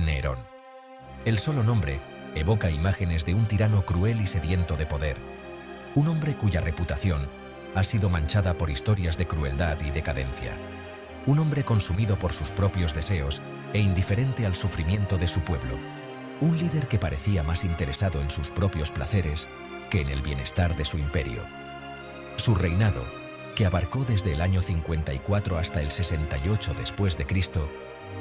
Nerón. El solo nombre evoca imágenes de un tirano cruel y sediento de poder, un hombre cuya reputación ha sido manchada por historias de crueldad y decadencia, un hombre consumido por sus propios deseos e indiferente al sufrimiento de su pueblo, un líder que parecía más interesado en sus propios placeres que en el bienestar de su imperio. Su reinado, que abarcó desde el año 54 hasta el 68 después de Cristo,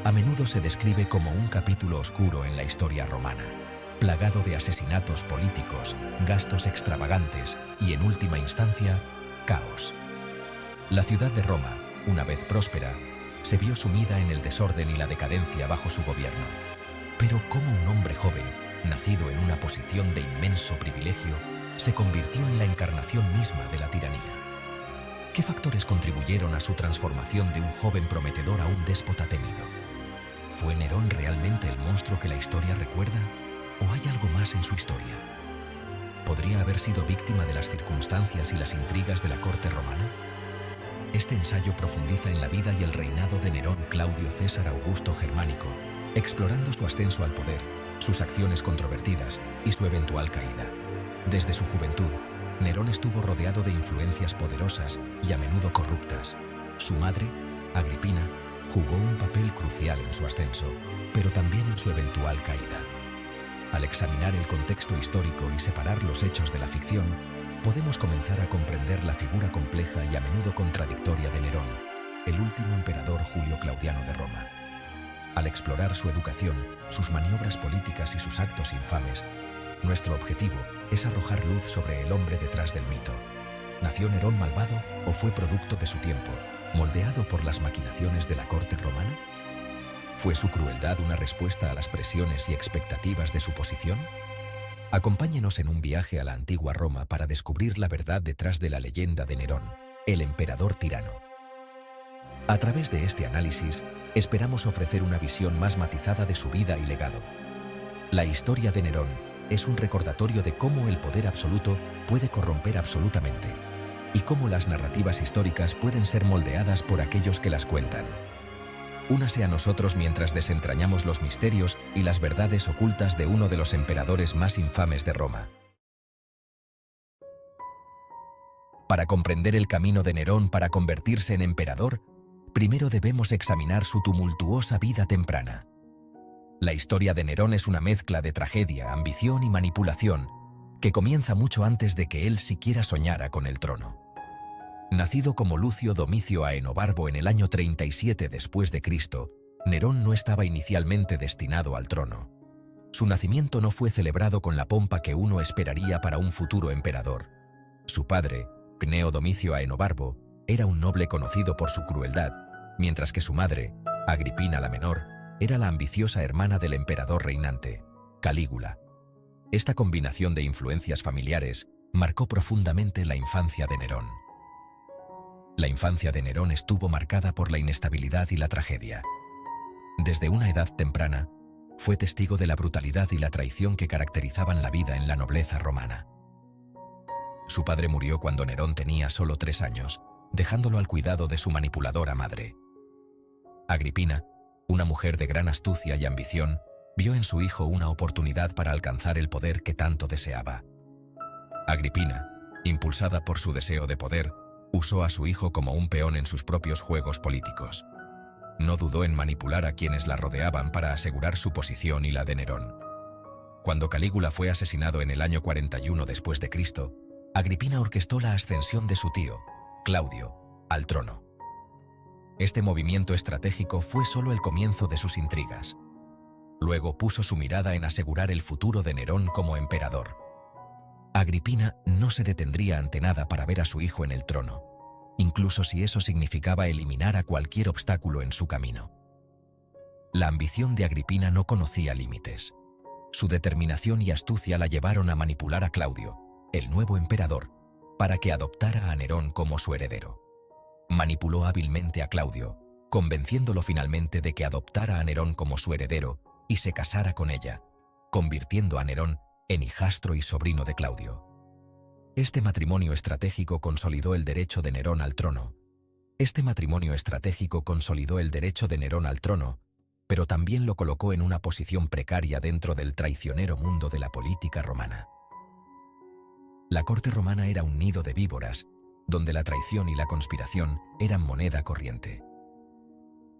a menudo se describe como un capítulo oscuro en la historia romana, plagado de asesinatos políticos, gastos extravagantes y, en última instancia, caos. La ciudad de Roma, una vez próspera, se vio sumida en el desorden y la decadencia bajo su gobierno. Pero cómo un hombre joven, nacido en una posición de inmenso privilegio, se convirtió en la encarnación misma de la tiranía. ¿Qué factores contribuyeron a su transformación de un joven prometedor a un déspota temido? ¿Fue Nerón realmente el monstruo que la historia recuerda? ¿O hay algo más en su historia? ¿Podría haber sido víctima de las circunstancias y las intrigas de la corte romana? Este ensayo profundiza en la vida y el reinado de Nerón Claudio César Augusto Germánico, explorando su ascenso al poder, sus acciones controvertidas y su eventual caída. Desde su juventud, Nerón estuvo rodeado de influencias poderosas y a menudo corruptas. Su madre, Agripina, jugó un papel crucial en su ascenso, pero también en su eventual caída. Al examinar el contexto histórico y separar los hechos de la ficción, podemos comenzar a comprender la figura compleja y a menudo contradictoria de Nerón, el último emperador Julio Claudiano de Roma. Al explorar su educación, sus maniobras políticas y sus actos infames, nuestro objetivo es arrojar luz sobre el hombre detrás del mito. ¿Nació Nerón malvado o fue producto de su tiempo, moldeado por las maquinaciones de la corte romana? ¿Fue su crueldad una respuesta a las presiones y expectativas de su posición? Acompáñenos en un viaje a la antigua Roma para descubrir la verdad detrás de la leyenda de Nerón, el emperador tirano. A través de este análisis, esperamos ofrecer una visión más matizada de su vida y legado. La historia de Nerón es un recordatorio de cómo el poder absoluto puede corromper absolutamente y cómo las narrativas históricas pueden ser moldeadas por aquellos que las cuentan. Únase a nosotros mientras desentrañamos los misterios y las verdades ocultas de uno de los emperadores más infames de Roma. Para comprender el camino de Nerón para convertirse en emperador, primero debemos examinar su tumultuosa vida temprana. La historia de Nerón es una mezcla de tragedia, ambición y manipulación, que comienza mucho antes de que él siquiera soñara con el trono. Nacido como Lucio Domicio Aenobarbo en el año 37 después de Cristo, Nerón no estaba inicialmente destinado al trono. Su nacimiento no fue celebrado con la pompa que uno esperaría para un futuro emperador. Su padre, Cneo Domicio Aenobarbo, era un noble conocido por su crueldad, mientras que su madre, Agripina la Menor, era la ambiciosa hermana del emperador reinante, Calígula. Esta combinación de influencias familiares marcó profundamente la infancia de Nerón. La infancia de Nerón estuvo marcada por la inestabilidad y la tragedia. Desde una edad temprana, fue testigo de la brutalidad y la traición que caracterizaban la vida en la nobleza romana. Su padre murió cuando Nerón tenía solo 3 años, dejándolo al cuidado de su manipuladora madre. Agripina, una mujer de gran astucia y ambición, vio en su hijo una oportunidad para alcanzar el poder que tanto deseaba. Agripina, impulsada por su deseo de poder, usó a su hijo como un peón en sus propios juegos políticos. No dudó en manipular a quienes la rodeaban para asegurar su posición y la de Nerón. Cuando Calígula fue asesinado en el año 41 después de Cristo, Agripina orquestó la ascensión de su tío, Claudio, al trono. Este movimiento estratégico fue solo el comienzo de sus intrigas. Luego puso su mirada en asegurar el futuro de Nerón como emperador. Agripina no se detendría ante nada para ver a su hijo en el trono, incluso si eso significaba eliminar a cualquier obstáculo en su camino. La ambición de Agripina no conocía límites. Su determinación y astucia la llevaron a manipular a Claudio, el nuevo emperador, para que adoptara a Nerón como su heredero. Manipuló hábilmente a Claudio, convenciéndolo finalmente de que adoptara a Nerón como su heredero y se casara con ella, convirtiendo a Nerón en hijastro y sobrino de Claudio. Este matrimonio estratégico consolidó el derecho de Nerón al trono. pero también lo colocó en una posición precaria dentro del traicionero mundo de la política romana. La corte romana era un nido de víboras, donde la traición y la conspiración eran moneda corriente.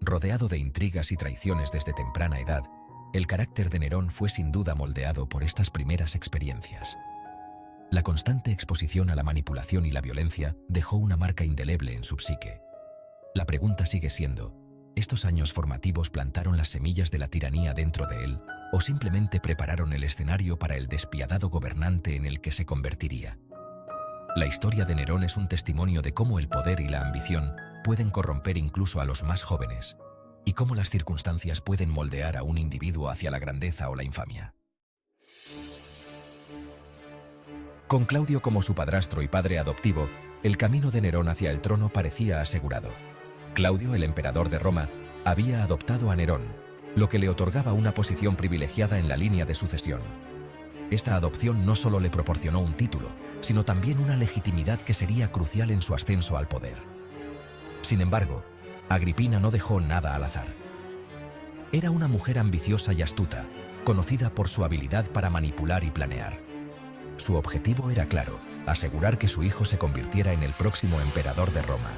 Rodeado de intrigas y traiciones desde temprana edad, el carácter de Nerón fue sin duda moldeado por estas primeras experiencias. La constante exposición a la manipulación y la violencia dejó una marca indeleble en su psique. La pregunta sigue siendo, ¿estos años formativos plantaron las semillas de la tiranía dentro de él o simplemente prepararon el escenario para el despiadado gobernante en el que se convertiría? La historia de Nerón es un testimonio de cómo el poder y la ambición pueden corromper incluso a los más jóvenes, y cómo las circunstancias pueden moldear a un individuo hacia la grandeza o la infamia. Con Claudio como su padrastro y padre adoptivo, el camino de Nerón hacia el trono parecía asegurado. Claudio, el emperador de Roma, había adoptado a Nerón, lo que le otorgaba una posición privilegiada en la línea de sucesión. Esta adopción no solo le proporcionó un título, sino también una legitimidad que sería crucial en su ascenso al poder. Sin embargo, Agripina no dejó nada al azar. Era una mujer ambiciosa y astuta, conocida por su habilidad para manipular y planear. Su objetivo era claro, asegurar que su hijo se convirtiera en el próximo emperador de Roma,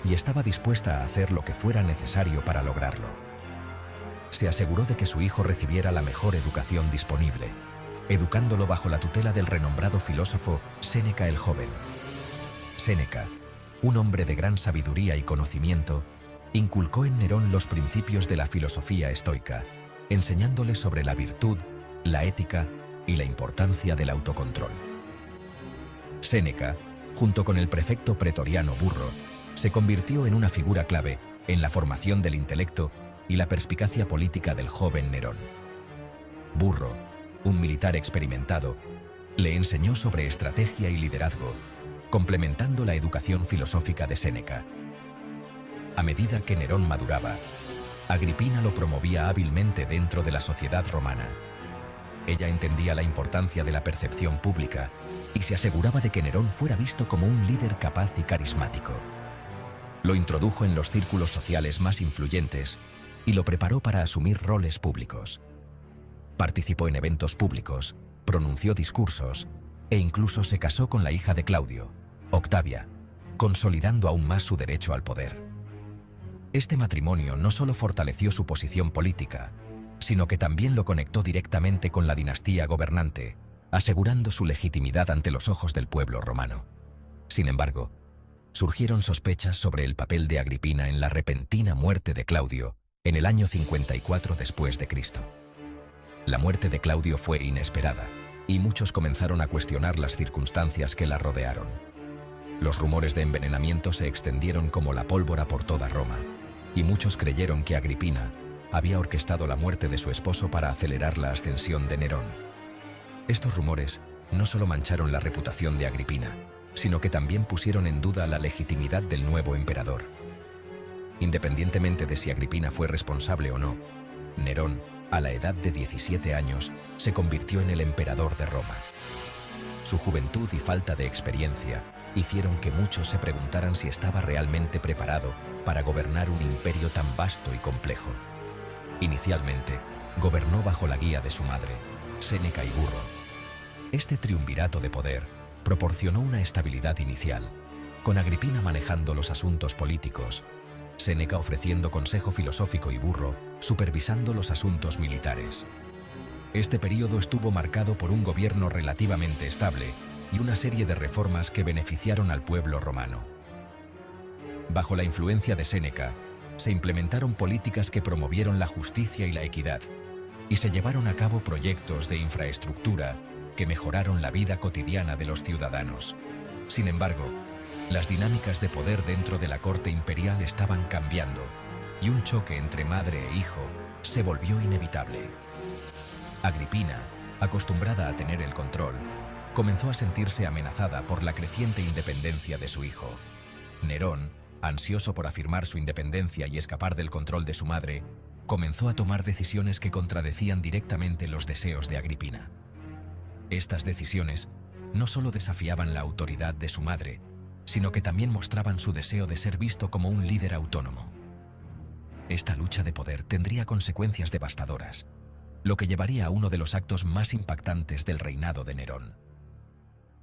y estaba dispuesta a hacer lo que fuera necesario para lograrlo. Se aseguró de que su hijo recibiera la mejor educación disponible, educándolo bajo la tutela del renombrado filósofo Séneca el Joven. Séneca, un hombre de gran sabiduría y conocimiento, inculcó en Nerón los principios de la filosofía estoica, enseñándole sobre la virtud, la ética y la importancia del autocontrol. Séneca, junto con el prefecto pretoriano Burro, se convirtió en una figura clave en la formación del intelecto y la perspicacia política del joven Nerón. Burro, un militar experimentado, le enseñó sobre estrategia y liderazgo, complementando la educación filosófica de Séneca. A medida que Nerón maduraba, Agripina lo promovía hábilmente dentro de la sociedad romana. Ella entendía la importancia de la percepción pública y se aseguraba de que Nerón fuera visto como un líder capaz y carismático. Lo introdujo en los círculos sociales más influyentes y lo preparó para asumir roles públicos. Participó en eventos públicos, pronunció discursos e incluso se casó con la hija de Claudio, Octavia, consolidando aún más su derecho al poder. Este matrimonio no solo fortaleció su posición política, sino que también lo conectó directamente con la dinastía gobernante, asegurando su legitimidad ante los ojos del pueblo romano. Sin embargo, surgieron sospechas sobre el papel de Agripina en la repentina muerte de Claudio en el año 54 después de Cristo. La muerte de Claudio fue inesperada, y muchos comenzaron a cuestionar las circunstancias que la rodearon. Los rumores de envenenamiento se extendieron como la pólvora por toda Roma, y muchos creyeron que Agripina había orquestado la muerte de su esposo para acelerar la ascensión de Nerón. Estos rumores no solo mancharon la reputación de Agripina, sino que también pusieron en duda la legitimidad del nuevo emperador. Independientemente de si Agripina fue responsable o no, Nerón, a la edad de 17 años, se convirtió en el emperador de Roma. Su juventud y falta de experiencia hicieron que muchos se preguntaran si estaba realmente preparado para gobernar un imperio tan vasto y complejo. Inicialmente, gobernó bajo la guía de su madre, Séneca y Burro. Este triunvirato de poder proporcionó una estabilidad inicial, con Agripina manejando los asuntos políticos, Séneca ofreciendo consejo filosófico y Burro supervisando los asuntos militares. Este período estuvo marcado por un gobierno relativamente estable y una serie de reformas que beneficiaron al pueblo romano. Bajo la influencia de Séneca, se implementaron políticas que promovieron la justicia y la equidad, y se llevaron a cabo proyectos de infraestructura que mejoraron la vida cotidiana de los ciudadanos. Sin embargo, las dinámicas de poder dentro de la corte imperial estaban cambiando, y un choque entre madre e hijo se volvió inevitable. Agripina, acostumbrada a tener el control, comenzó a sentirse amenazada por la creciente independencia de su hijo. Nerón, ansioso por afirmar su independencia y escapar del control de su madre, comenzó a tomar decisiones que contradecían directamente los deseos de Agripina. Estas decisiones no solo desafiaban la autoridad de su madre, sino que también mostraban su deseo de ser visto como un líder autónomo. Esta lucha de poder tendría consecuencias devastadoras, lo que llevaría a uno de los actos más impactantes del reinado de Nerón.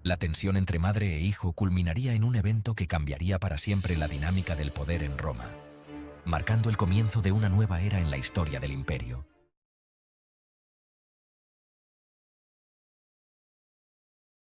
La tensión entre madre e hijo culminaría en un evento que cambiaría para siempre la dinámica del poder en Roma, marcando el comienzo de una nueva era en la historia del imperio.